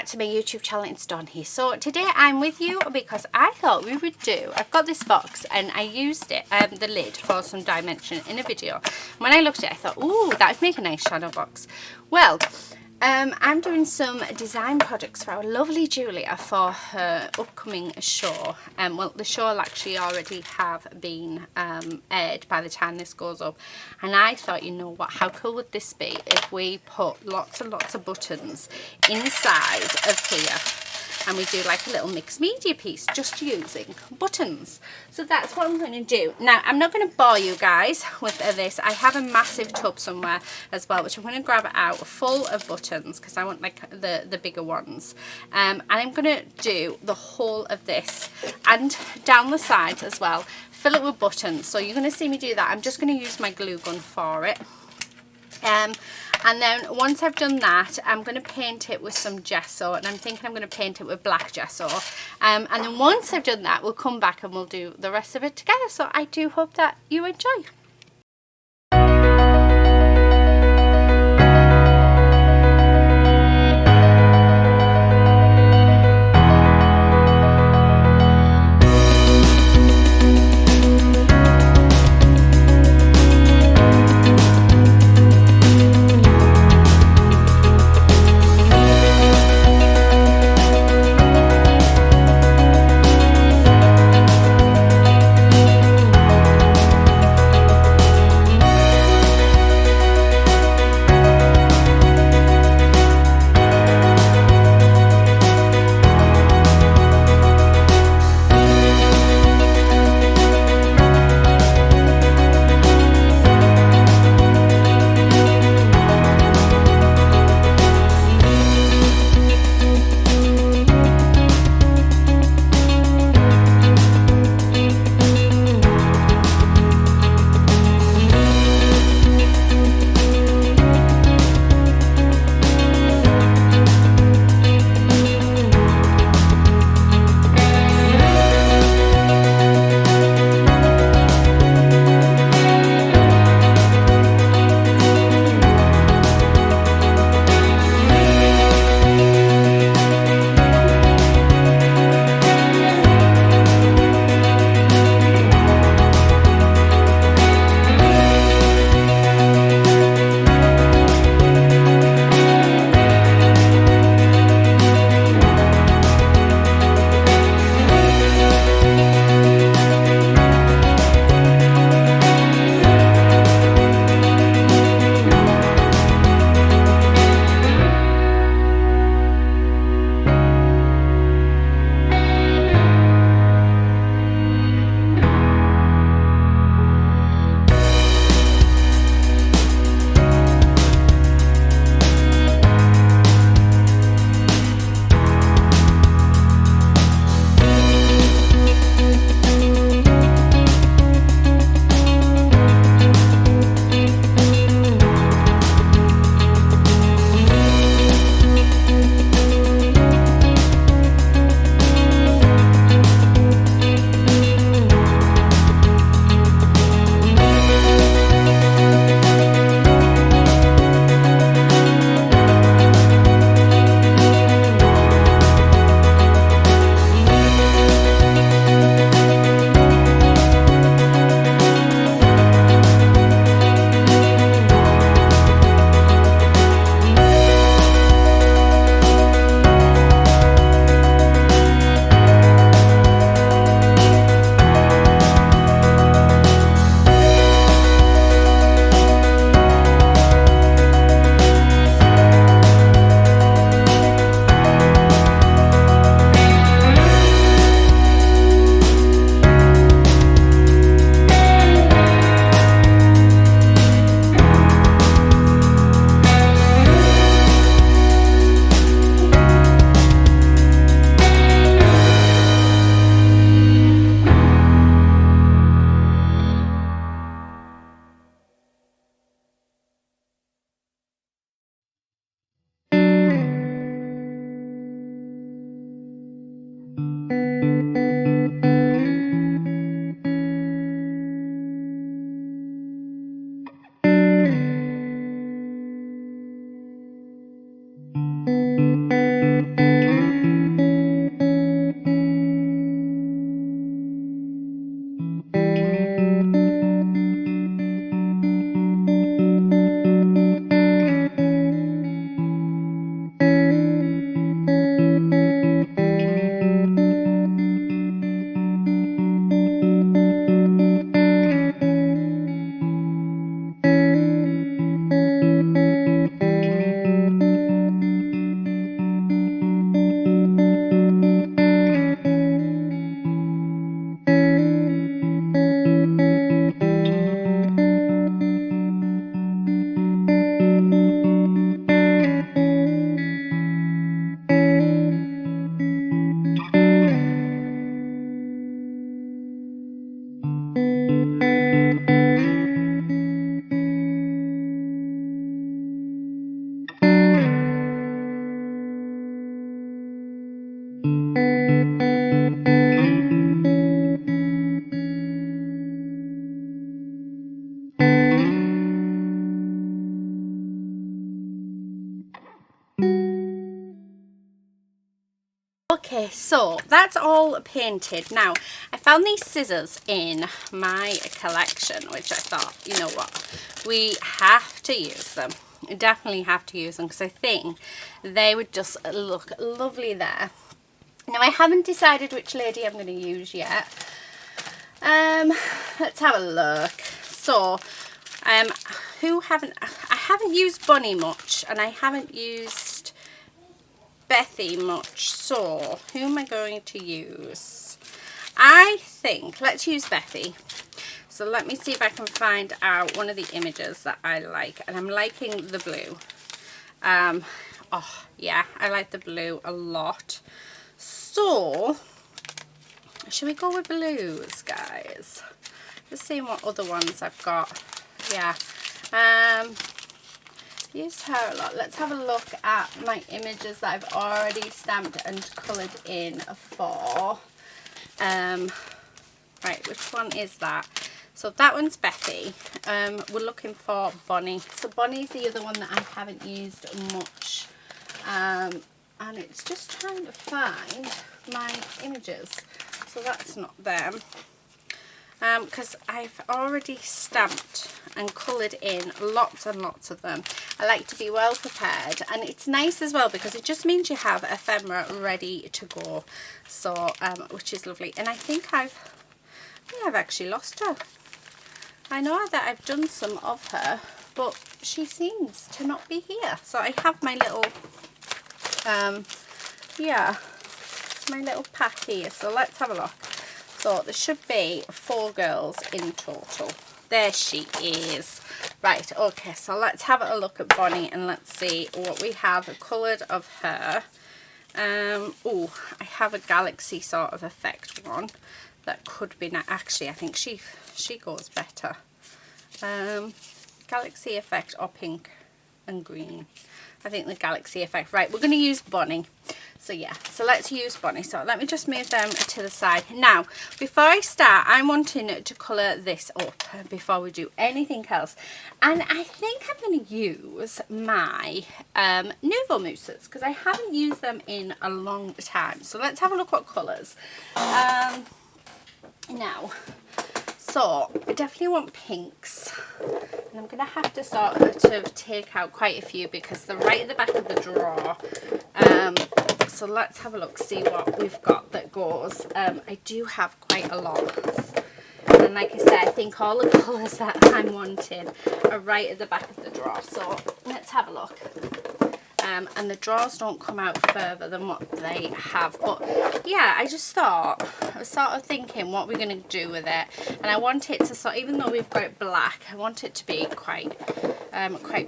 back to my YouTube channel. It's Dawn here. So today I'm with you because I thought we would do, I've got this box and I used it, the lid for some dimension in a video. When I looked at it I thought, ooh, that would make a nice shadow box. Well, I'm doing some design projects for our lovely Julia for her upcoming show. Well, the show will actually already have been aired by the time this goes up. And I thought, you know what, how cool would this be if we put lots and lots of buttons inside of here. And we do like a little mixed media piece just using buttons. So that's what I'm going to do. Now, I'm not going to bore you guys with this. I have a massive tub somewhere as well, which I'm going to grab out full of buttons because I want like the bigger ones. And I'm going to do the whole of this and down the sides as well. Fill it with buttons. So you're going to see me do that. I'm just going to use my glue gun for it. And then once I've done that, I'm going to paint it with some gesso, and I'm thinking I'm going to paint it with black gesso. And then once I've done that, we'll come back and we'll do the rest of it together. So I do hope that you enjoy. Okay, so that's all painted. Now, I found these scissors in my collection, which I thought, you know what, we have to use them. We definitely have to use them because I think they would just look lovely there. Now, I haven't decided which lady I'm going to use yet. Let's have a look. So, I haven't used Bonnie much, and I haven't used Bethy much, so who am I going to use? I think let's use Bethy. So let me see if I can find out one of the images that I like, and I'm liking the blue. Oh yeah, I like the blue a lot. So should we go with blues, guys? Just seeing what other ones I've got. Yeah, used her a lot. Let's have a look at my images that I've already stamped and coloured in for. Right, which one is that? So that one's Bethy. We're looking for Bonnie. So Bonnie's the other one that I haven't used much. And it's just trying to find my images. So that's not them. Because I've already stamped and coloured in lots and lots of them. I like to be well prepared, and it's nice as well because it just means you have ephemera ready to go. So which is lovely. And I think I've actually lost her. I know that I've done some of her, but she seems to not be here. So I have my little yeah, my little pack here. So let's have a look. So there should be 4 girls in total. There she is. Right, okay, so let's have a look at Bonnie and let's see what we have coloured of her. Oh, I have a galaxy sort of effect one that could be actually I think she goes better. Galaxy effect or pink and green. I think the galaxy effect. Right, we're going to use Bonnie. So yeah, so let's use Bonnie. So let me just move them to the side. Now, before I start, I'm wanting to colour this up before we do anything else. And I think I'm going to use my Nuvo mousses because I haven't used them in a long time. So let's have a look at colours. Now, so I definitely want pinks. And I'm going to have to sort of take out quite a few because they're right at the back of the drawer. So let's have a look, see what we've got that goes. I do have quite a lot. And like I said, I think all the colours that I'm wanting are right at the back of the drawer. So let's have a look. And the drawers don't come out further than what they have, but yeah, I just thought, I was sort of thinking what we're going to do with it, and I want it to sort, even though we've got it black, I want it to be quite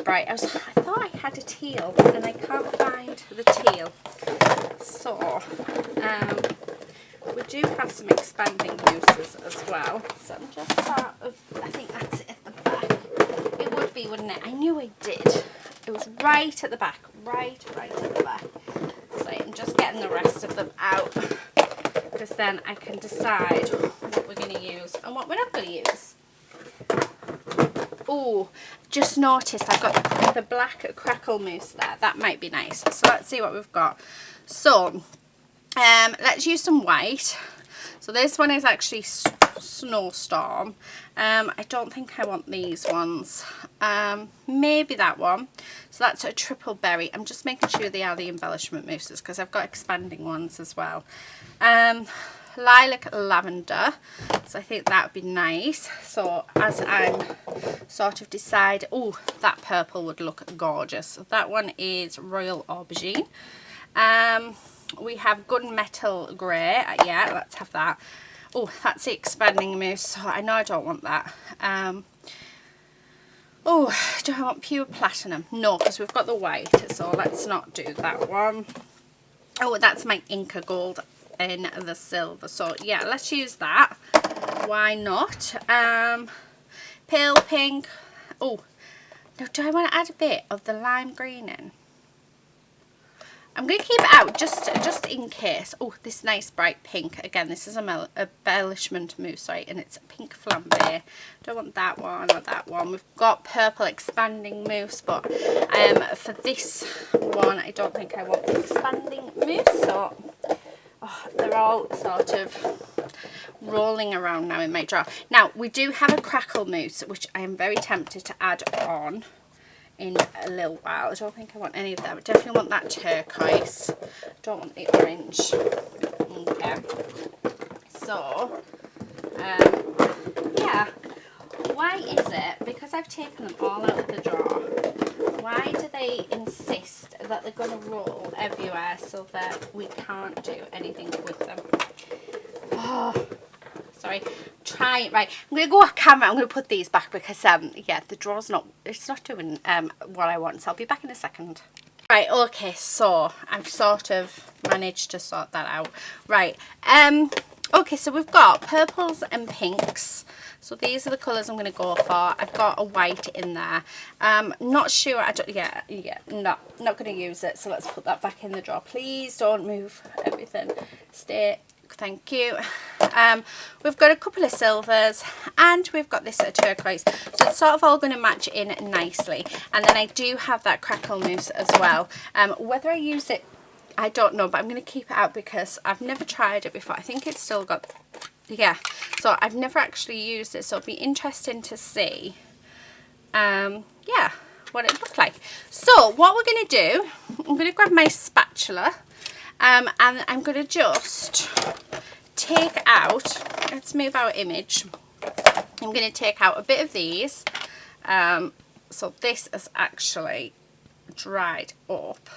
bright. I thought I had a teal and I can't find the teal, so we do have some expanding mousses as well, so I'm just sort of, I think that's it at the back. It would be, wouldn't it? I knew I did. It was right at the back, right at the back. So I'm just getting the rest of them out because then I can decide what we're going to use and what we're not going to use. Oh, just noticed I've got the black crackle mousse there. That might be nice. So let's see what we've got. So let's use some white. So this one is actually Snowstorm. I don't think I want these ones. Maybe that one. So that's a triple berry. I'm just making sure they are the embellishment mousses because I've got expanding ones as well. Lilac lavender. So I think that would be nice. So as I'm sort of decide, oh, that purple would look gorgeous. So that one is Royal Aubergine. We have Gunmetal Grey. Yeah, let's have that. Oh, that's the expanding mousse, so I know I don't want that. Oh, do I want pure platinum? No, because we've got the white, so let's not do that one. Oh, that's my Inca Gold in the silver, so yeah, let's use that. Why not? Pale pink. Oh, now do I want to add a bit of the lime green in? I'm going to keep it out just in case. Oh, this nice bright pink. Again, this is a embellishment mousse, right? And it's a pink flambe. Don't want that one or that one. We've got purple expanding mousse, but for this one, I don't think I want the expanding mousse. So they're all sort of rolling around now in my drawer. Now, we do have a crackle mousse, which I am very tempted to add on in a little while. I don't think I want any of that. I definitely want that turquoise. Don't want the orange. Okay. So, yeah. Why is it, because I've taken them all out of the drawer, why do they insist that they're going to roll everywhere so that we can't do anything with them? Oh, sorry. Try it. Right, I'm going to go off camera. I'm going to put these back because, yeah, the drawer's not doing what I want. So I'll be back in a second. Right, okay, so I've sort of managed to sort that out. Right, okay, so we've got purples and pinks. So these are the colours I'm going to go for. I've got a white in there. Not sure. Not going to use it. So let's put that back in the drawer. Please don't move everything. Stay. Thank you. We've got a couple of silvers and we've got this turquoise. So it's sort of all going to match in nicely. And then I do have that crackle mousse as well. Whether I use it, I don't know, but I'm going to keep it out because I've never tried it before. I think it's still got... Yeah, so I've never actually used it, so it'll be interesting to see, yeah, what it looked like. So what we're going to do, I'm going to grab my spatula, and I'm going to just take out, let's move our image, I'm going to take out a bit of these, so this is actually dried up.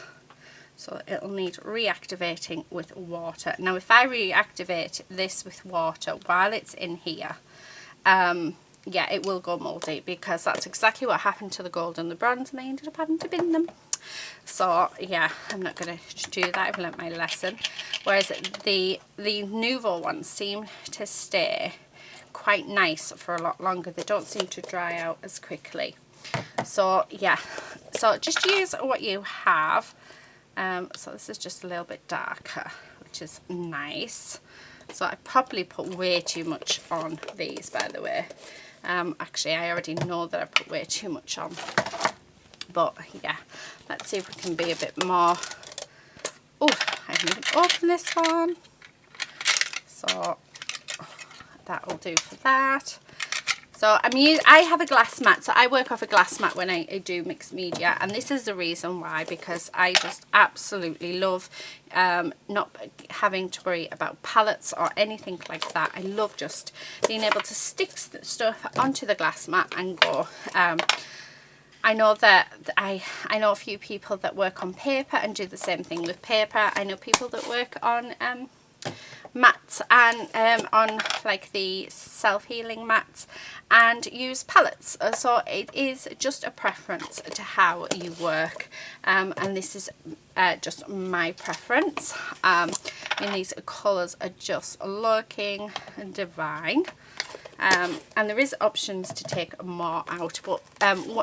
So it'll need reactivating with water. Now if I reactivate this with water while it's in here, yeah, it will go mouldy because that's exactly what happened to the gold and the bronze and I ended up having to bin them. So yeah, I'm not going to do that. I've learnt my lesson. Whereas the Nouveau ones seem to stay quite nice for a lot longer. They don't seem to dry out as quickly. So yeah, so just use what you have. So this is just a little bit darker, which is nice. So I probably put way too much on these, by the way. Actually, I already know that I put way too much on. But yeah, let's see if we can be a bit more. Oh, I haven't even opened this one. So that will do for that. So I have a glass mat, so I work off a glass mat when I do mixed media, and this is the reason why, because I just absolutely love not having to worry about palettes or anything like that. I love just being able to stick stuff onto the glass mat and go. I know that I know a few people that work on paper and do the same thing with paper. I know people that work on mats and on like the self-healing mats and use palettes, so it is just a preference to how you work, and this is just my preference. I mean, these colours are just looking divine. And there is options to take more out, but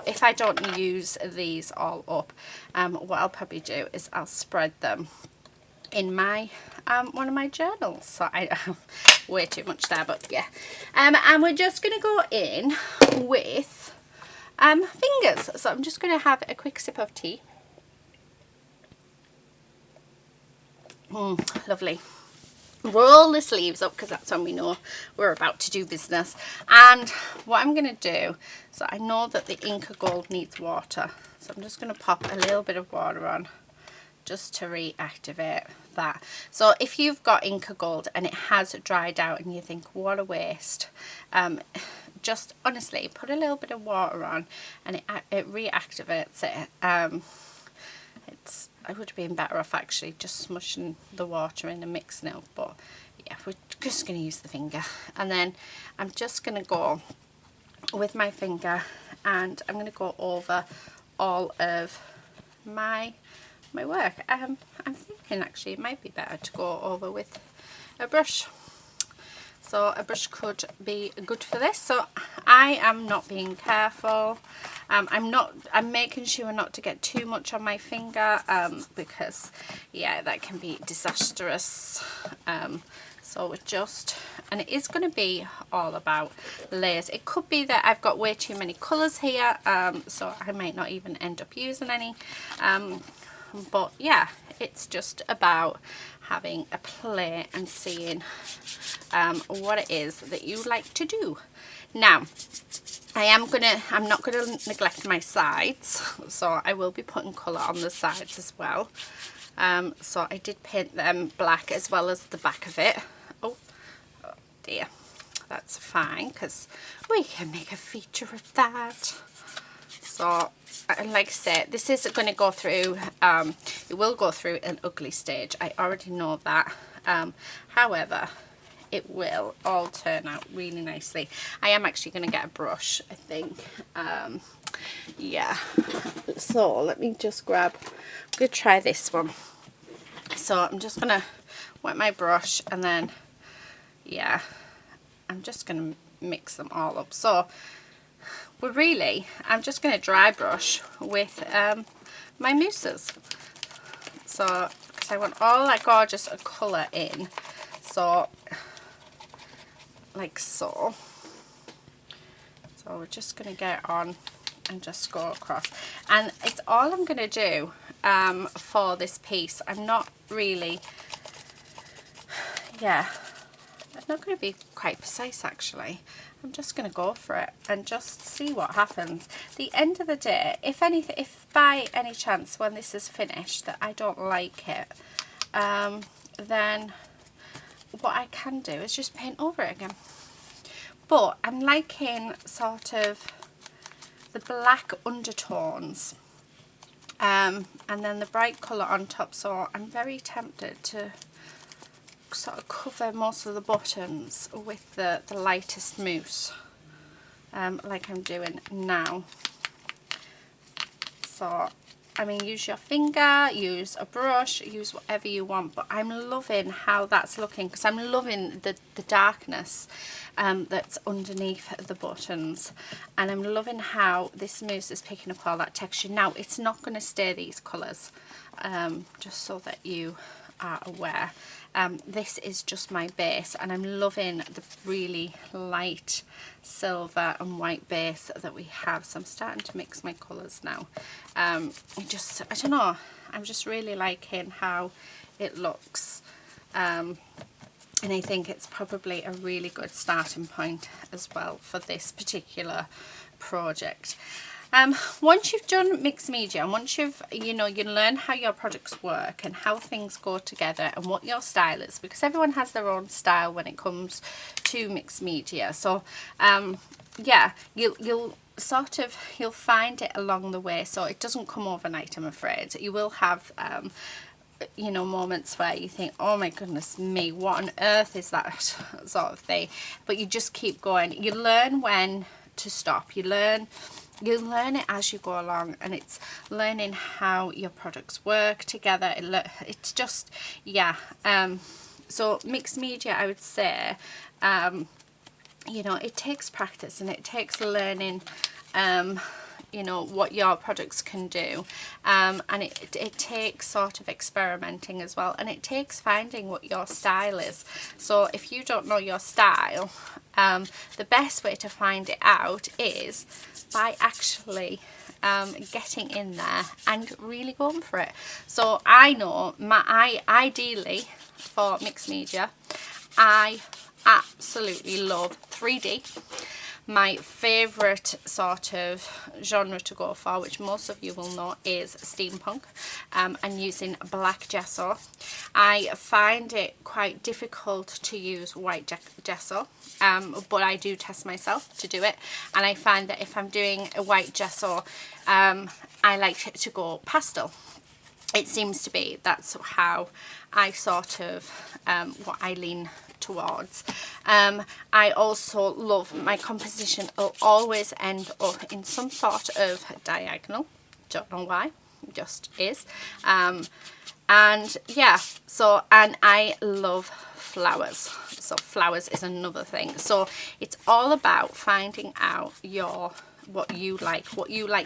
if I don't use these all up, what I'll probably do is I'll spread them in my one of my journals. So I have way too much there, but yeah. And we're just going to go in with fingers. So I'm just going to have a quick sip of tea. Lovely. Roll the sleeves up because that's when we know we're about to do business. And what I'm going to do, so I know that the Inca Gold needs water, so I'm just going to pop a little bit of water on just to reactivate that. So if you've got Inca Gold and it has dried out and you think what a waste, just honestly put a little bit of water on and it reactivates it. I would have been better off actually just smushing the water in the mix now, but yeah, we're just going to use the finger. And then I'm just going to go with my finger and I'm going to go over all of my work. I'm thinking actually it might be better to go over with a brush. So a brush could be good for this. So I am not being careful. I'm making sure not to get too much on my finger, because yeah, that can be disastrous. So we're just, and it is going to be all about layers. It could be that I've got way too many colours here, so I might not even end up using any. But yeah, it's just about having a play and seeing what it is that you like to do. Now, I'm not gonna neglect my sides, so I will be putting colour on the sides as well. So I did paint them black as well as the back of it. Oh dear, that's fine because we can make a feature of that. So like I said, this is going to go through, it will go through an ugly stage. I already know that. However, it will all turn out really nicely. I am actually going to get a brush, I think. Yeah. So let me just grab, I'm going to try this one. So I'm just going to wet my brush and then, yeah, I'm just going to mix them all up. So, well, really, I'm just going to dry brush with my mousses. So, because I want all that gorgeous colour in. So, like so. So we're just going to get it on and just go across. And it's all I'm going to do for this piece. I'm not really, yeah, I'm not going to be quite precise actually. I'm just going to go for it and just see what happens. The end of the day, if by any chance when this is finished that I don't like it, then what I can do is just paint over it again. But I'm liking sort of the black undertones and then the bright colour on top, so I'm very tempted to sort of cover most of the buttons with the lightest mousse, like I'm doing now. So I mean, use your finger, use a brush, use whatever you want, but I'm loving how that's looking because I'm loving the darkness that's underneath the buttons, and I'm loving how this mousse is picking up all that texture. Now, it's not going to stay these colours, just so that you are aware. This is just my base, and I'm loving the really light silver and white base that we have. So I'm starting to mix my colours now. I don't know, I'm just really liking how it looks, and I think it's probably a really good starting point as well for this particular project. Once you've done mixed media, and once you've, you learn how your products work and how things go together and what your style is, because everyone has their own style when it comes to mixed media. So, yeah, you'll find it along the way. So it doesn't come overnight, I'm afraid. You will have, moments where you think, oh my goodness me, what on earth is that sort of thing? But you just keep going. You learn when to stop. You learn it as you go along, and it's learning how your products work together. It's just, yeah. So mixed media, I would say, it takes practice and it takes learning, what your products can do, and it takes sort of experimenting as well, and it takes finding what your style is. So if you don't know your style, the best way to find it out is by actually getting in there and really going for it. So I know ideally for mixed media, I absolutely love 3D. My favourite sort of genre to go for, which most of you will know, is steampunk, and using black gesso. I find it quite difficult to use white gesso, but I do test myself to do it, and I find that if I'm doing a white gesso, I like it to go pastel. It seems to be, that's how I sort of, what I lean towards. I also love my composition will always end up in some sort of diagonal. Don't know why, it just is. And yeah, so, and I love flowers. So flowers is another thing. So it's all about finding out what you like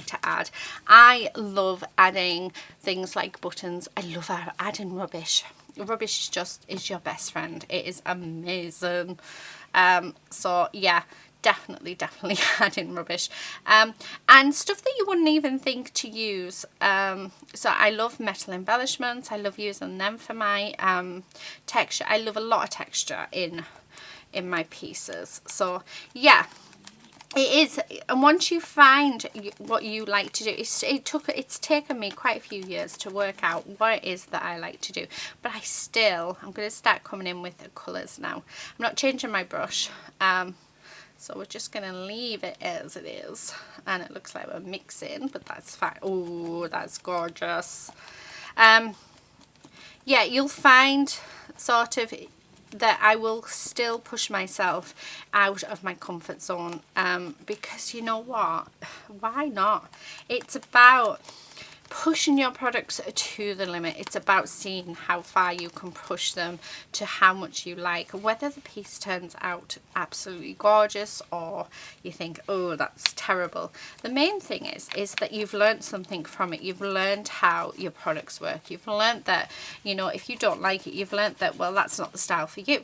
to add. I love adding things like buttons. I love adding rubbish. Rubbish is your best friend. It is amazing. So yeah, definitely adding rubbish, and stuff that you wouldn't even think to use. So I love metal embellishments. I love using them for my texture. I love a lot of texture in my pieces. So yeah, it is. And once you find what you like to do, it's taken me quite a few years to work out what it is that I like to do, but I'm going to start coming in with the colours now. I'm not changing my brush, so we're just going to leave it as it is, and it looks like we're mixing, but that's fine. Oh, that's gorgeous. Yeah, you'll find sort of that I will still push myself out of my comfort zone, because you know what, why not? It's about pushing your products to the limit. It's about seeing how far you can push them to how much you like, whether the piece turns out absolutely gorgeous or you think, oh, that's terrible. The main thing is that you've learned something from it. You've learned how your products work. You've learned that, you know, if you don't like it, you've learned that, well, that's not the style for you.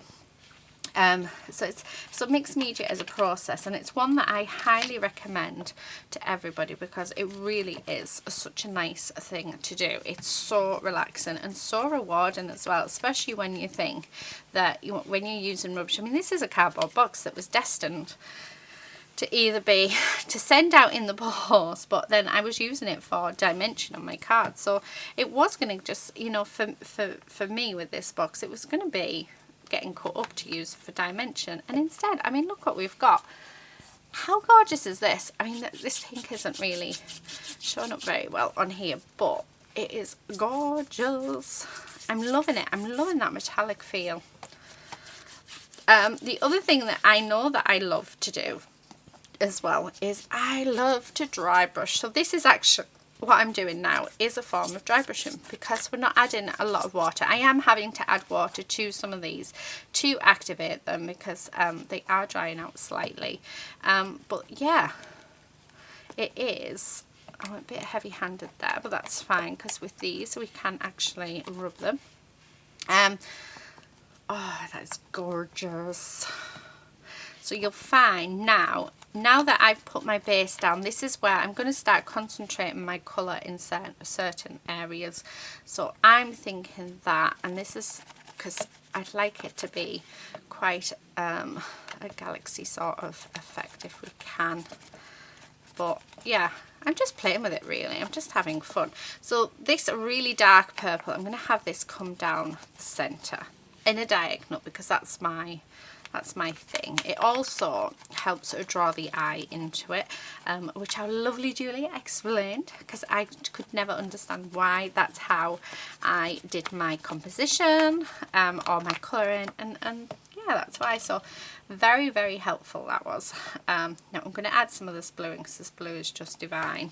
So mixed media is a process, and it's one that I highly recommend to everybody because it really is such a nice thing to do. It's so relaxing and so rewarding as well, especially when you think that when you're using rubbish. I mean, this is a cardboard box that was destined to either be to send out in the post, but then I was using it for dimension on my card. So it was going to just, you know, for me with this box, it was going to be getting cut up to use for dimension, and instead, I mean, look what we've got. How gorgeous is this? I mean, this pink isn't really showing up very well on here, but it is gorgeous. I'm loving it. I'm loving that metallic feel. The other thing that I know that I love to do as well is I love to dry brush. So this is actually what I'm doing now, is a form of dry brushing, because we're not adding a lot of water. I am having to add water to some of these to activate them because they are drying out slightly. But yeah, it is. I'm a bit heavy handed there, but that's fine because with these we can actually rub them. Oh, that's gorgeous. So you'll find now that I've put my base down, this is where I'm going to start concentrating my colour in certain areas. So I'm thinking that, and this is because I'd like it to be quite a galaxy sort of effect if we can. But yeah, I'm just playing with it really. I'm just having fun. So this really dark purple, I'm going to have this come down the centre in a diagonal because that's my thing. It also helps draw the eye into it, which our lovely Julia explained, because I could never understand why. That's how I did my composition or my colouring, and yeah, that's why. So very, very helpful that was. Now I'm going to add some of this blue in because this blue is just divine,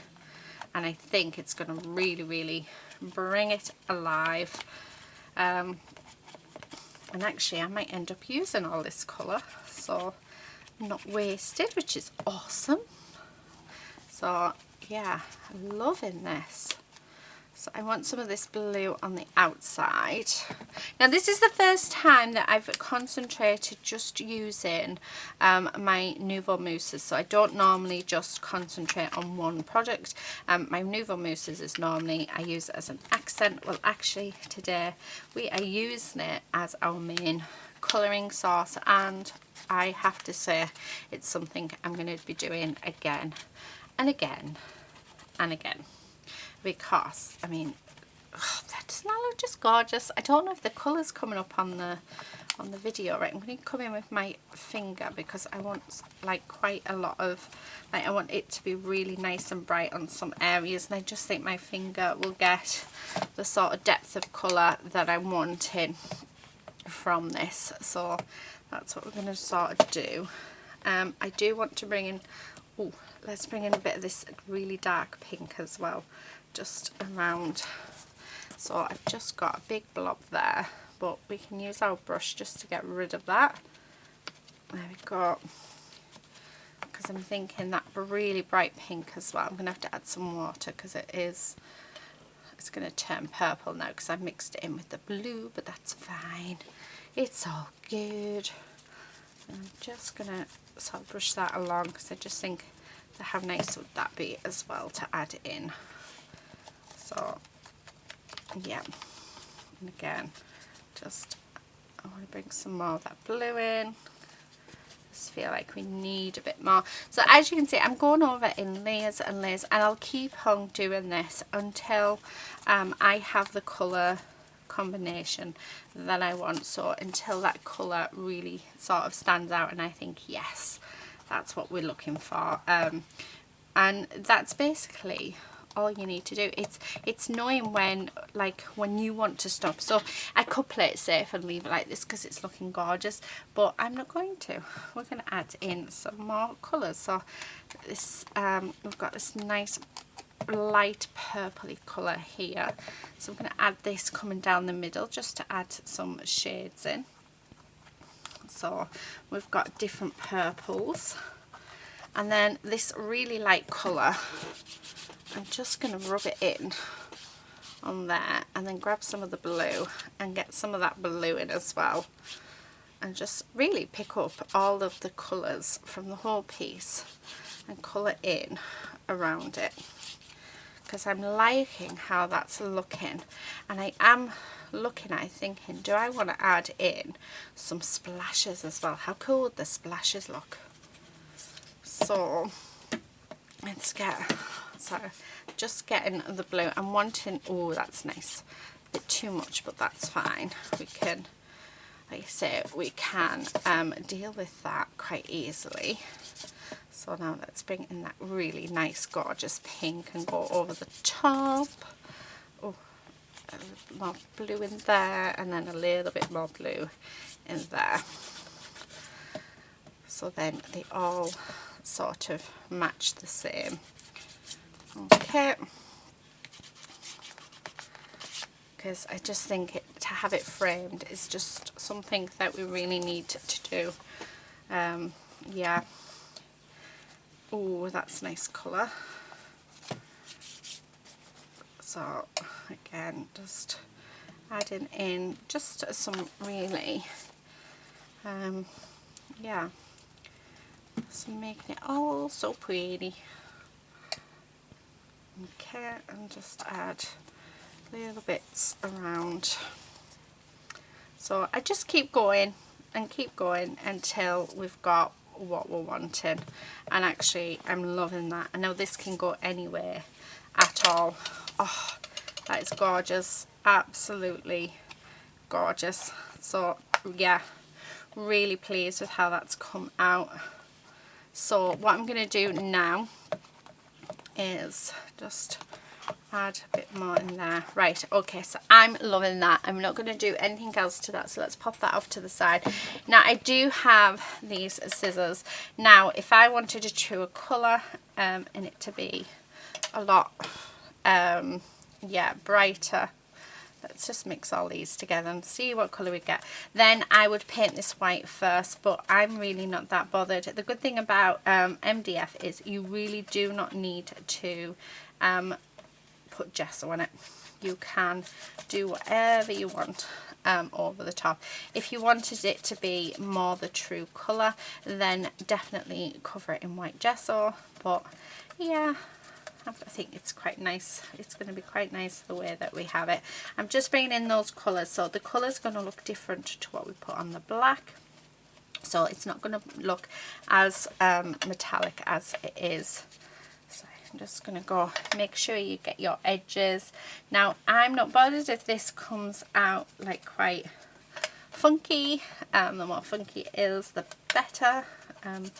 and I think it's going to really, really bring it alive. And actually I might end up using all this colour, so I'm not wasted, which is awesome. So yeah, I'm loving this. So I want some of this blue on the outside. Now this is the first time that I've concentrated just using my Nouveau Mousses. So I don't normally just concentrate on one product. My Nouveau Mousses is normally, I use it as an accent. Well, actually today we are using it as our main colouring source, and I have to say it's something I'm going to be doing again and again and again. Because I mean, that does not look just gorgeous. I don't know if the colour's coming up on the video. Right, I'm going to come in with my finger because I want like quite a lot of, like, I want it to be really nice and bright on some areas, and I just think my finger will get the sort of depth of colour that I'm wanting from this. So that's what we're going to sort of do. I do want to bring in, oh, let's bring in a bit of this really dark pink as well, just around. So I've just got a big blob there, but we can use our brush just to get rid of that. There we go. Because I'm thinking that really bright pink as well. I'm going to have to add some water because it's going to turn purple now because I've mixed it in with the blue, but that's fine. It's all good. And I'm just going to sort of brush that along because I just think that how nice would that be as well to add in. So yeah, and again, just I want to bring some more of that blue in. Just feel like we need a bit more. So as you can see, I'm going over in layers and layers, and I'll keep on doing this until I have the colour combination that I want. So until that colour really sort of stands out and I think, yes, that's what we're looking for. And that's basically all you need to do. It's knowing when you want to stop. So I could play it safe and leave it like this because it's looking gorgeous, but I'm not going to. We're going to add in some more colours. So this we've got this nice light purpley colour here, so I'm going to add this coming down the middle just to add some shades in. So we've got different purples, and then this really light colour, I'm just going to rub it in on there and then grab some of the blue and get some of that blue in as well, and just really pick up all of the colours from the whole piece and colour in around it, because I'm liking how that's looking. And I am looking at it thinking, do I want to add in some splashes as well? How cool would the splashes look? So let's get, so just getting the blue. I'm wanting, oh, that's nice, a bit too much, but that's fine. We can, like I say, we can deal with that quite easily. So now let's bring in that really nice gorgeous pink and go over the top. Oh, a little more blue in there, and then a little bit more blue in there. So then they all sort of match the same. Okay. Because I just think to have it framed is just something that we really need to do. Yeah. Oh, that's a nice colour. So again, just adding in just some really, yeah, so making it all so pretty. Okay, and just add little bits around. So I just keep going and keep going until we've got what we're wanting, and actually I'm loving that. I know this can go anywhere at all. Oh, that is gorgeous, absolutely gorgeous. So yeah, really pleased with how that's come out. So what I'm going to do now is just add a bit more in there. Right, okay, so I'm loving that. I'm not going to do anything else to that, so let's pop that off to the side. Now I do have these scissors. Now if I wanted to chew a colour in it to be a lot yeah, brighter, let's just mix all these together and see what colour we get. Then I would paint this white first, but I'm really not that bothered. The good thing about MDF is you really do not need to put gesso on it. You can do whatever you want over the top. If you wanted it to be more the true colour, then definitely cover it in white gesso, but yeah, I think it's quite nice. It's going to be quite nice the way that we have it. I'm just bringing in those colours, so the colour's going to look different to what we put on the black, so it's not going to look as metallic as it is. So I'm just going to go, make sure you get your edges. Now I'm not bothered if this comes out like quite funky. The more funky it is, the better. But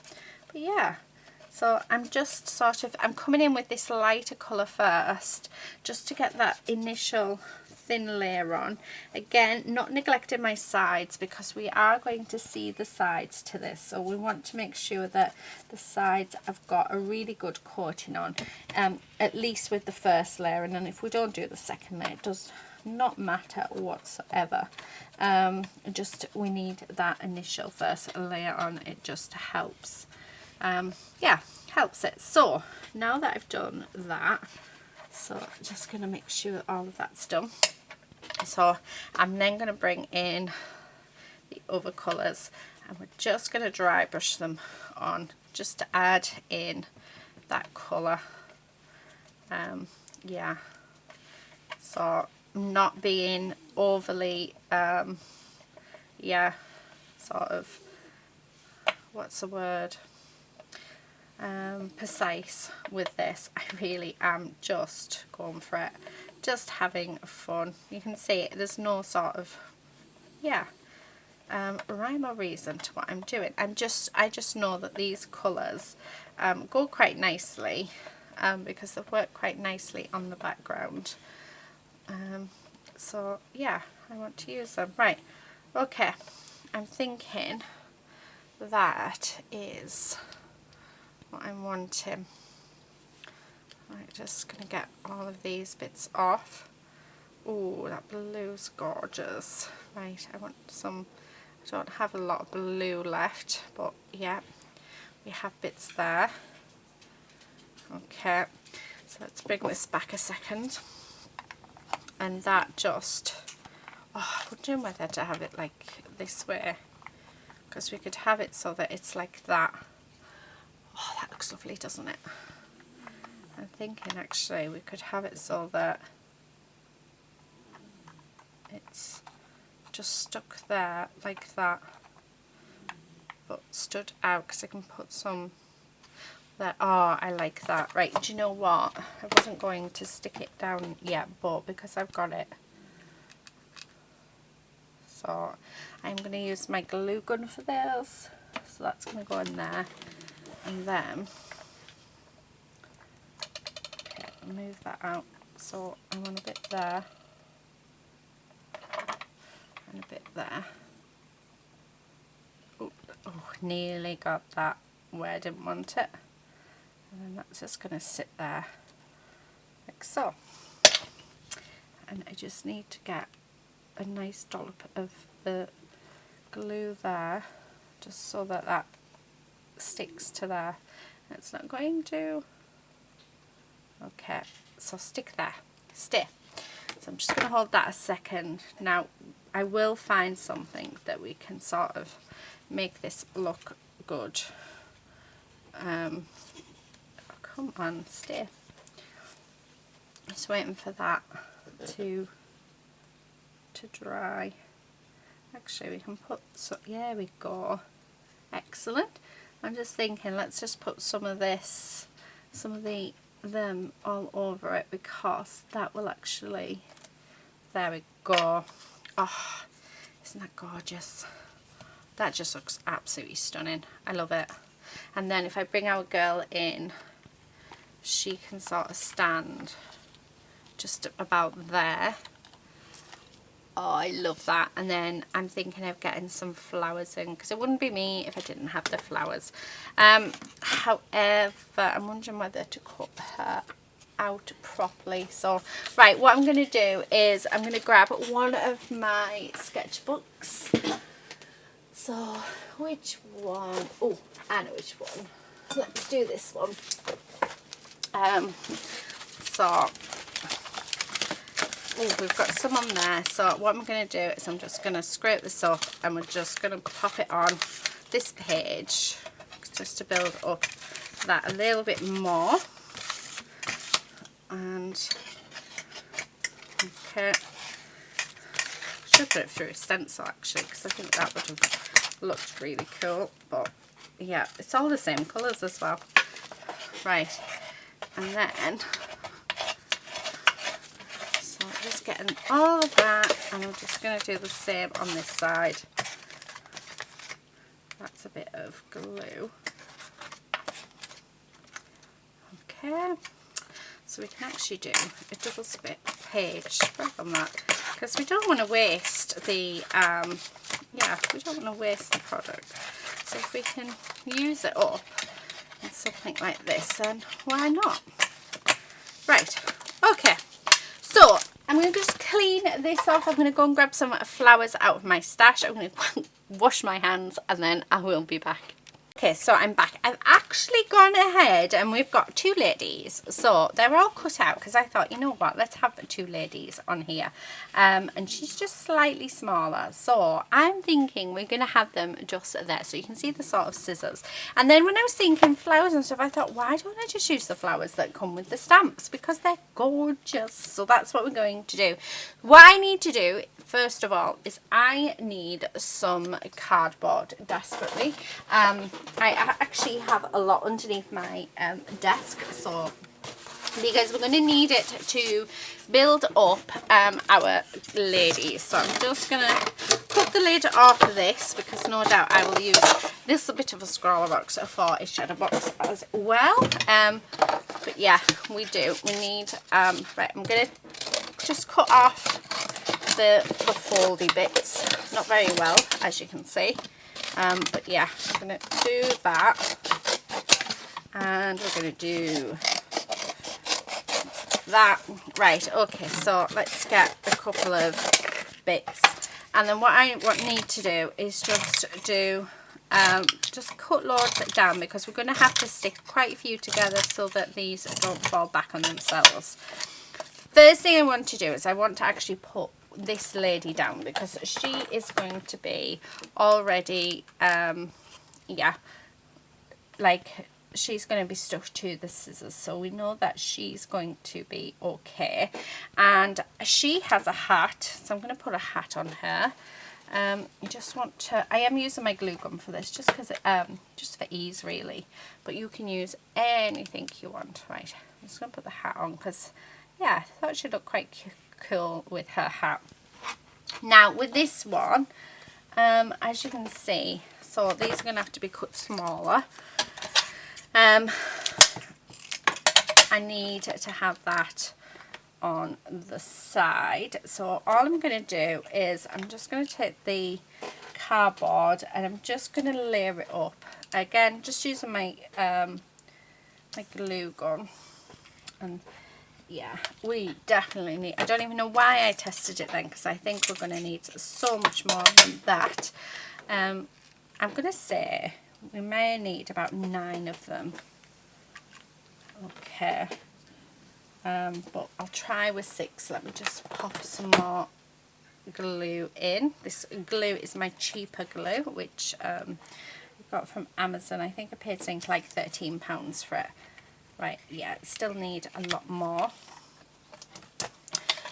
yeah, so I'm just sort of, I'm coming in with this lighter colour first, just to get that initial thin layer on. Again, not neglecting my sides, because we are going to see the sides to this, so we want to make sure that the sides have got a really good coating on, at least with the first layer, and then if we don't do the second layer, it does not matter whatsoever. Just we need that initial first layer on. It just helps, yeah, helps it. So now that I've done that, so I'm just going to make sure all of that's done. So I'm then going to bring in the other colours, and we're just going to dry brush them on just to add in that colour. Yeah, so not being overly yeah, sort of, what's the word, precise with this. I really am just going for it, just having fun. You can see there's no sort of, yeah, rhyme or reason to what I'm doing. I just know that these colours go quite nicely because they work quite nicely on the background. So yeah, I want to use them. Right, okay, I'm thinking that is what I'm wanting. I'm just going to get all of these bits off. Oh, that blue's gorgeous. Right, I want some, I don't have a lot of blue left, but yeah, we have bits there. Okay, so let's bring this back a second. And that just, oh, I'm wondering whether to have it like this way, because we could have it so that it's like that. Oh, that looks lovely, doesn't it? I'm thinking actually we could have it so that it's just stuck there like that, but stood out, because I can put some there. Oh, I like that. Right, do you know what? I wasn't going to stick it down yet, but because I've got it, so I'm going to use my glue gun for this. So that's going to go in there, and then okay, move that out. So I want a bit there and a bit there. Oh, nearly got that where I didn't want it. And then that's just going to sit there like so. And I just need to get a nice dollop of the glue there, just so that that sticks to there. It's not going to. Okay, so stick there, stay. So I'm just going to hold that a second. Now I will find something that we can sort of make this look good. Oh, come on, stay. Just waiting for that to dry. Actually, we can put, so yeah, we go. Excellent. I'm just thinking, let's just put some of this, some of them all over it, because that will actually, there we go. Oh, isn't that gorgeous? That just looks absolutely stunning. I love it. And then if I bring our girl in, she can sort of stand just about there. Oh, I love that. And then I'm thinking of getting some flowers in, because it wouldn't be me if I didn't have the flowers. However, I'm wondering whether to cut her out properly. So right, what I'm going to do is I'm going to grab one of my sketchbooks. So which one? Oh, I know which one. Let's do this one. Oh, we've got some on there. So what I'm going to do is I'm just going to scrape this up, and we're just going to pop it on this page just to build up that a little bit more. And okay, should put it through a stencil actually, because I think that would have looked really cool. But yeah, it's all the same colours as well. Right, and then just getting all of that, and I'm just going to do the same on this side. That's a bit of glue. Okay, so we can actually do a double split page on that, because we don't want to waste the yeah, we don't want to waste the product. So if we can use it up in something like this, then why not? Right, okay, so I'm going to just clean this off. I'm going to go and grab some flowers out of my stash. I'm going to wash my hands, and then I will be back. Okay, so I'm back. I've actually gone ahead and we've got two ladies. So they're all cut out because I thought, you know what, let's have two ladies on here. And she's just slightly smaller. So I'm thinking we're going to have them just there. So you can see the sort of scissors. And then when I was thinking flowers and stuff, I thought, why don't I just use the flowers that come with the stamps? Because they're gorgeous. So that's what we're going to do. What I need to do, first of all, is I need some cardboard desperately. I actually have a lot underneath my desk, so because we're going to need it to build up our ladies. So I'm just going to put the lid off this because no doubt I will use this a bit of a scroller box for a shadow box as well. But yeah, we need, right, I'm going to just cut off the foldy bits, not very well as you can see. But yeah, I'm going to do that, and we're going to do that. Right, okay, so let's get a couple of bits, and then what I need to do is just do, just cut loads down because we're going to have to stick quite a few together so that these don't fall back on themselves. First thing I want to do is I want to actually put this lady down because she is going to be already yeah, like she's going to be stuck to the scissors, so we know that she's going to be okay. And she has a hat, so I'm going to put a hat on her. You just want to, I am using my glue gun for this just because just for ease really, but you can use anything you want. Right, I'm just going to put the hat on because yeah, I thought she'd look quite cool with her hat. Now with this one, as you can see, so these are going to have to be cut smaller. I need to have that on the side, so all I'm going to do is I'm just going to take the cardboard and I'm just going to layer it up again, just using my my glue gun. And yeah, we definitely need, I don't even know why I tested it then because I think we're going to need so much more than that. I'm going to say we may need about 9 of them. Okay, but I'll try with 6. Let me just pop some more glue in. This glue is my cheaper glue, which I got from Amazon. I think I paid something like £13 for it. Right, yeah, still need a lot more.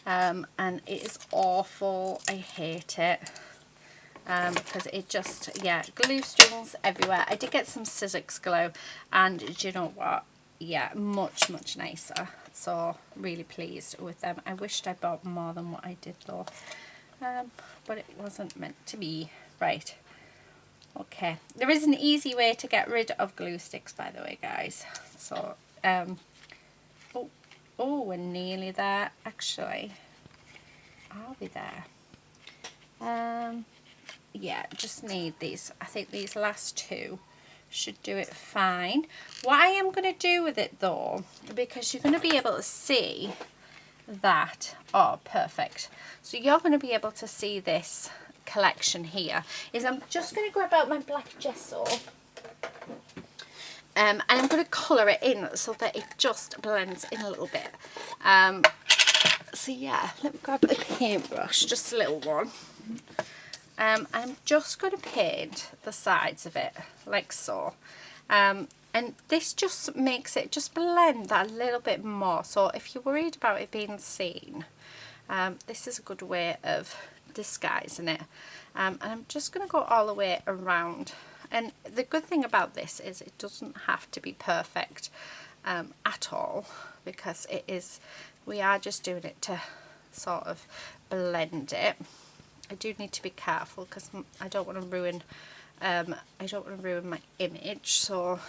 And it is awful. I hate it. Because it just, yeah, glue strings everywhere. I did get some Sizzix glue, and do you know what? Yeah, much nicer. So really pleased with them. I wished I bought more than what I did though, but it wasn't meant to be. Right, okay, there is an easy way to get rid of glue sticks, by the way, guys. So oh, we're nearly there actually. Are we there? Yeah, just need these. I think these last 2 should do it fine. What I am going to do with it though, because you're going to be able to see that, oh perfect, so you're going to be able to see this collection here, is I'm just going to grab out my black gesso, and I'm going to colour it in so that it just blends in a little bit. So yeah, let me grab a paintbrush, just a little one. I'm just going to paint the sides of it like so, and this just makes it just blend that a little bit more. So if you're worried about it being seen, this is a good way of disguising it. And I'm just going to go all the way around, and the good thing about this is it doesn't have to be perfect at all, because it is, we are just doing it to sort of blend it. I do need to be careful because I don't want to ruin my image. So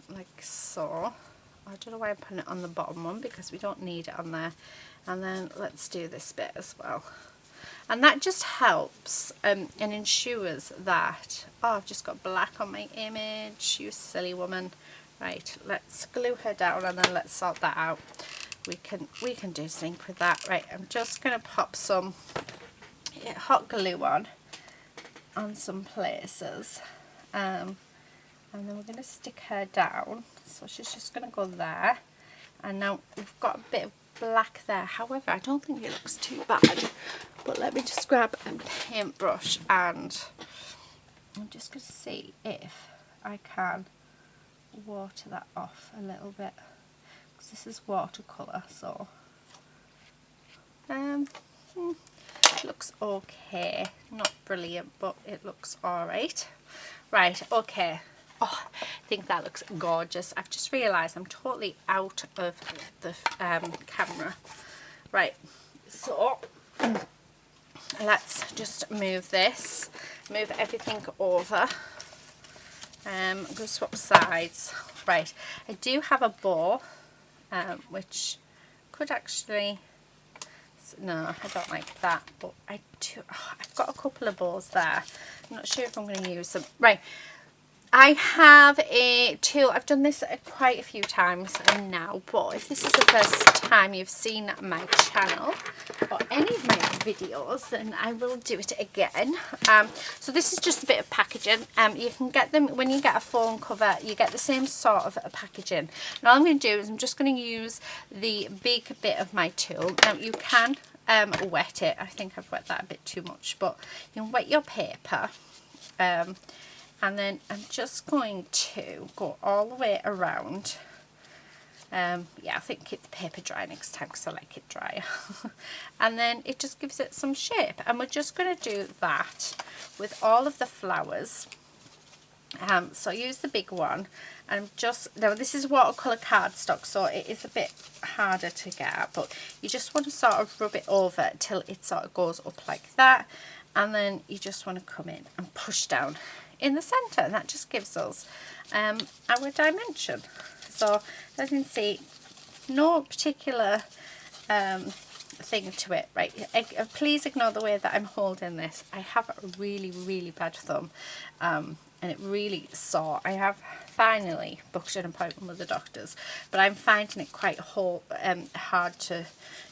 like so, I don't know why I'm putting it on the bottom one because we don't need it on there. And then let's do this bit as well, and that just helps and ensures that, oh, I've just got black on my image, you silly woman. Right, let's glue her down and then let's sort that out. We can do something with that. Right, I'm just going to pop some hot glue on some places, And then we're going to stick her down, so she's just going to go there. And now we've got a bit of black there, however I don't think it looks too bad, but let me just grab a paintbrush and I'm just going to see if I can water that off a little bit, because this is watercolour, so it looks okay, not brilliant, but it looks alright. Right, okay. Oh, I think that looks gorgeous. I've just realised I'm totally out of the camera. Right, so let's just move everything over. I'm going to swap sides. Right, I do have a bow, which could actually... No, I don't like that, but I do. Oh, I've got a couple of bows there. I'm not sure if I'm going to use them. Right, I have a tool. I've done this quite a few times now, but if this is the first time you've seen my channel or any of my videos, then I will do it again. So this is just a bit of packaging. You can get them when you get a phone cover, you get the same sort of packaging. And all I'm going to do is I'm just going to use the big bit of my tool. Now you can wet it. I think I've wet that a bit too much, but you can wet your paper. And then I'm just going to go all the way around. Yeah, I think keep the paper dry next time because I like it drier. And then it just gives it some shape. And we're just going to do that with all of the flowers. So I use the big one. And now this is watercolour cardstock, so it is a bit harder to get at, but you just want to sort of rub it over till it sort of goes up like that. And then you just want to come in and push down in the centre, and that just gives us our dimension. So as you can see, no particular thing to it. Right, please ignore the way that I'm holding this. I have a really bad thumb, and it really sore. I have finally booked an appointment with the doctors, but I'm finding it quite hard to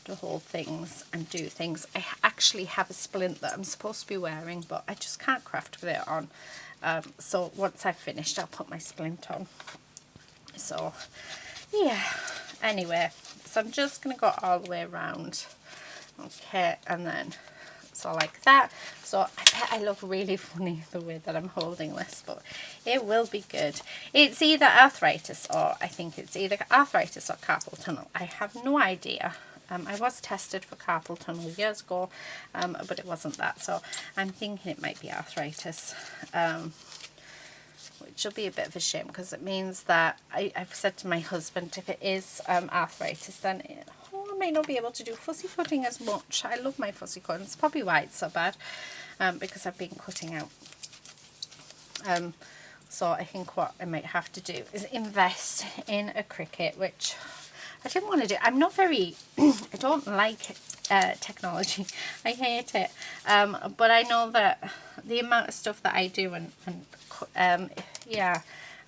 hold things and do things. I actually have a splint that I'm supposed to be wearing, but I just can't craft with it on. So once I've finished, I'll put my splint on. So yeah, anyway, so I'm just going to go all the way around. Okay, and then so like that. So I bet I look really funny the way that I'm holding this, but it will be good. It's either arthritis, or I think it's either arthritis or carpal tunnel. I have no idea. I was tested for carpal tunnel years ago, but it wasn't that, so I'm thinking it might be arthritis, which will be a bit of a shame because it means that I've said to my husband, if it is arthritis, then I may not be able to do fussy cutting as much. I love my fussy cutting. It's probably why it's so bad, because I've been cutting out. So I think what I might have to do is invest in a Cricut, which I didn't want to do. I'm not very, I don't like technology. I hate it. But I know that the amount of stuff that I do and yeah,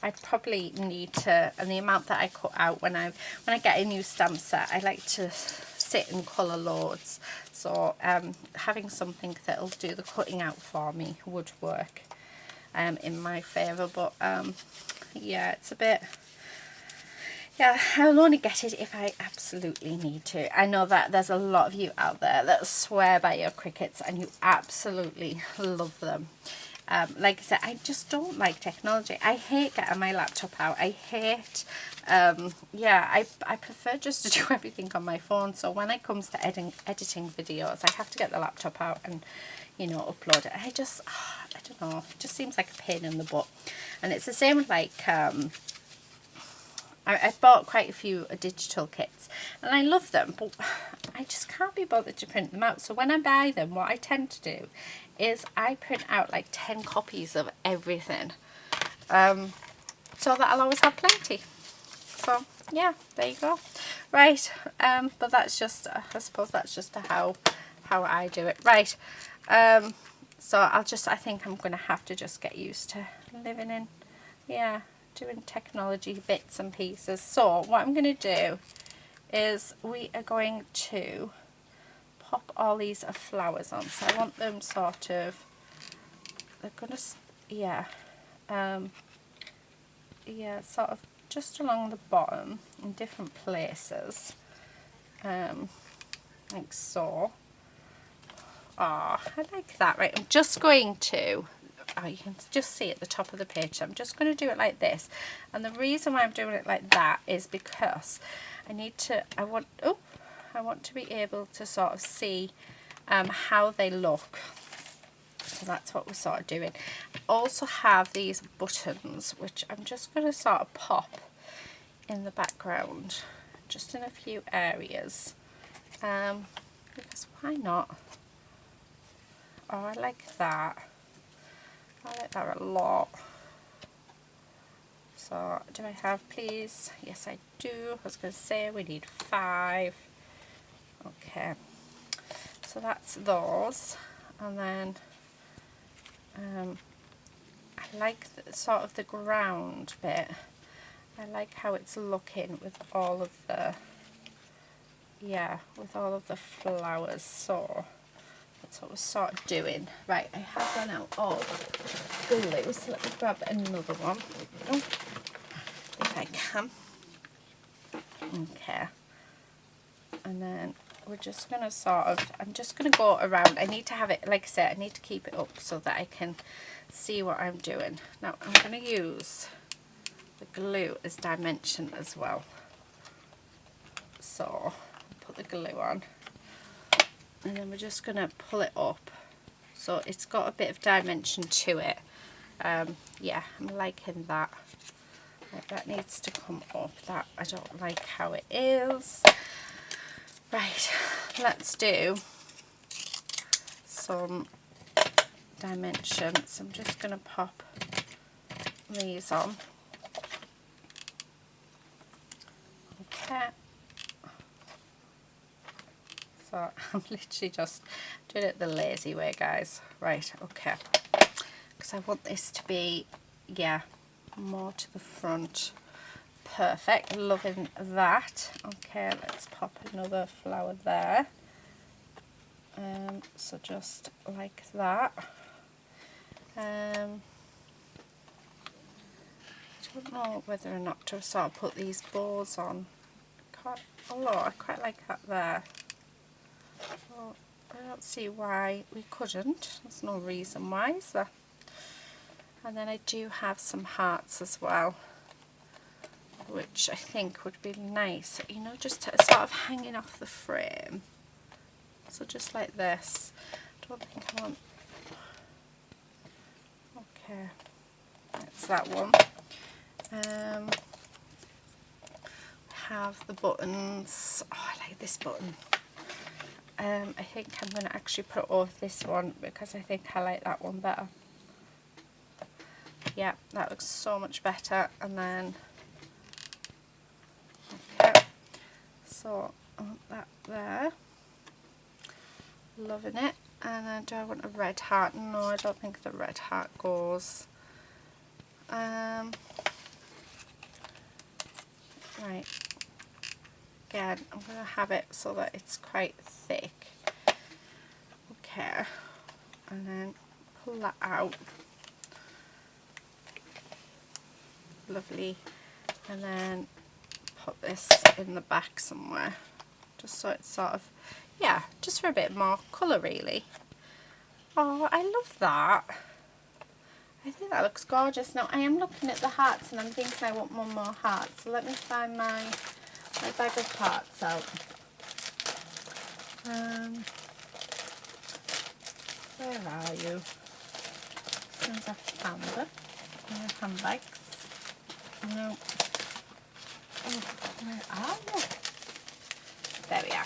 I probably need to, and the amount that I cut out when I get a new stamp set, I like to sit and colour loads. So having something that'll do the cutting out for me would work in my favour. But yeah, it's a bit... Yeah, I'll only get it if I absolutely need to. I know that there's a lot of you out there that swear by your Cricuts and you absolutely love them. Like I said, I just don't like technology. I hate getting my laptop out. I hate, yeah, I prefer just to do everything on my phone. So when it comes to editing videos, I have to get the laptop out and, you know, upload it. I don't know, it just seems like a pain in the butt. And it's the same with like, I bought quite a few digital kits and I love them, but I just can't be bothered to print them out. So when I buy them, what I tend to do is I print out like 10 copies of everything, so that I'll always have plenty. So yeah, there you go. Right, but that's just, I suppose that's just how I do it. Right, so I think I'm going to have to just get used to living in, yeah, doing technology bits and pieces. So what I'm going to do is we are going to pop all these flowers on. So I want them sort of, they're going to, yeah, yeah, sort of just along the bottom in different places, like so. Oh, I like that. Right, I'm just going to, oh, you can just see at the top of the page, I'm just going to do it like this. And the reason why I'm doing it like that is because I want to be able to sort of see how they look. So that's what we're sort of doing. I also have these buttons, which I'm just going to sort of pop in the background, just in a few areas, because why not? Oh, I like that. I like that a lot. So, do I have, please? Yes, I do. I was going to say we need 5. Okay. So that's those. And then I like sort of the ground bit. I like how it's looking with all of the, yeah, with all of the flowers. So that's what we're sort of doing. Right, I have run out of glue, so let me grab another one. Oh, if I can. Okay. And then we're just going to sort of, I'm just going to go around. I need to have it, like I said, I need to keep it up so that I can see what I'm doing. Now I'm going to use the glue as dimension as well. So put the glue on, and then we're just going to pull it up so it's got a bit of dimension to it. Yeah, I'm liking that. Like, that needs to come up. That I don't like how it is. Right, let's do some dimensions. I'm just going to pop these on. Okay. So I'm literally just doing it the lazy way, guys. Right, okay. Because I want this to be, yeah, more to the front. Perfect, loving that. Okay, let's pop another flower there. So just like that. I don't know whether or not to sort of put these bows on. Oh, I quite like that there. Well, I don't see why we couldn't. There's no reason why, is there? And then I do have some hearts as well, which I think would be nice, you know, just to, sort of hanging off the frame. So just like this. I don't think I want... Okay, that's that one. Have the buttons. Oh, I like this button. I think I'm going to actually put it over this one because I think I like that one better. Yeah, that looks so much better. And then, okay, so I want that there. Loving it. And then do I want a red heart? No, I don't think the red heart goes. Right. Again, I'm going to have it so that it's quite thick. Okay. And then pull that out. Lovely. And then put this in the back somewhere. Just so it's sort of, yeah, just for a bit more colour really. Oh, I love that. I think that looks gorgeous. Now I am looking at the hearts and I'm thinking I want one more heart. So let me find my bag of hearts out. Where are you? As soon as I found it. In the handbags. No. Oh, where are you? There we are.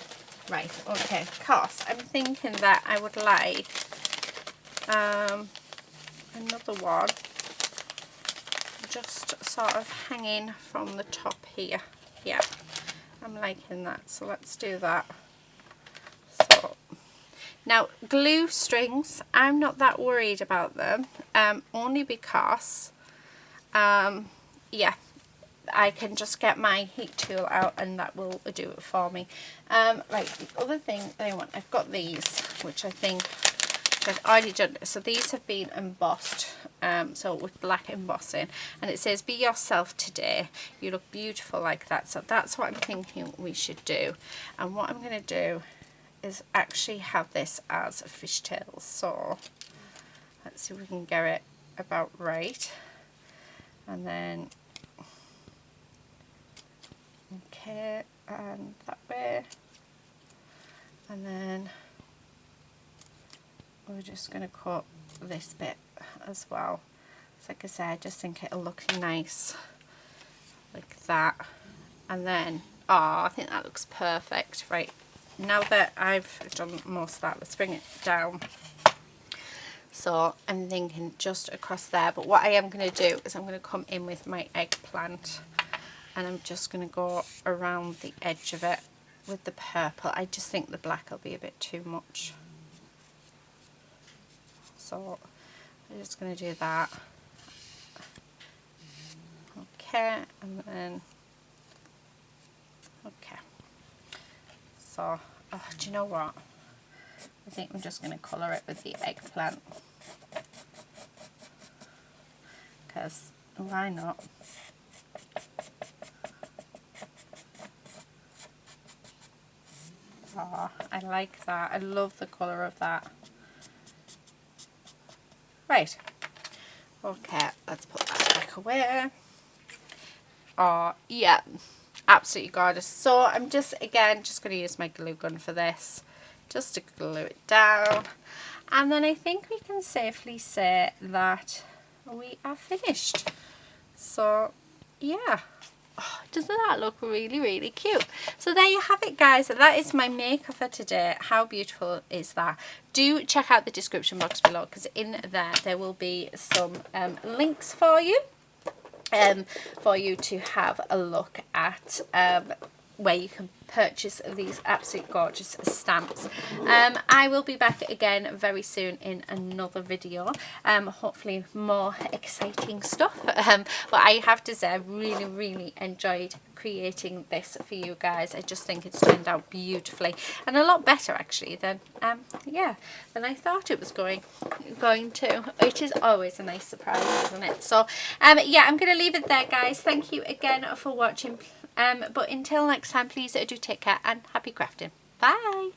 Right, okay. Of course, I'm thinking that I would like another one just sort of hanging from the top here. Yeah, I'm liking that. So let's do that. So now glue strings, I'm not that worried about them, only because yeah, I can just get my heat tool out and that will do it for me. Right, the other thing that I want, I've got these, which I think which I've already done. So these have been embossed, so with black embossing, and it says, "Be yourself today. You look beautiful like that." So that's what I'm thinking we should do. And what I'm going to do is actually have this as fishtails. So let's see if we can get it about right. And then, okay, and that way. And then we're just going to cut this bit as well. So like I said, I just think it'll look nice like that. And then, oh, I think that looks perfect. Right, now that I've done most of that, let's bring it down. So I'm thinking just across there, but what I am going to do is I'm going to come in with my eggplant, and I'm just going to go around the edge of it with the purple. I just think the black will be a bit too much. So I'm just going to do that. Okay, and then, okay. So, oh, do you know what? I think I'm just going to colour it with the eggplant. Because why not? Oh, I like that. I love the colour of that. Right. Okay, let's put that back away. Oh, yeah. Absolutely gorgeous. So I'm just going to use my glue gun for this. Just to glue it down. And then I think we can safely say that we are finished. So, yeah. Oh, doesn't that look really, really cute? So there you have it, guys. That is my makeup for today. How beautiful is that? Do check out the description box below, because in there will be some links for you to have a look at where you can purchase these absolute gorgeous stamps. I will be back again very soon in another video, hopefully more exciting stuff, but I have to say I really enjoyed creating this for you guys. I just think it's turned out beautifully, and a lot better actually than than I thought it was going to, which is always a nice surprise, isn't it? So yeah, I'm going to leave it there, guys. Thank you again for watching, but until next time, please do take care and happy crafting. Bye.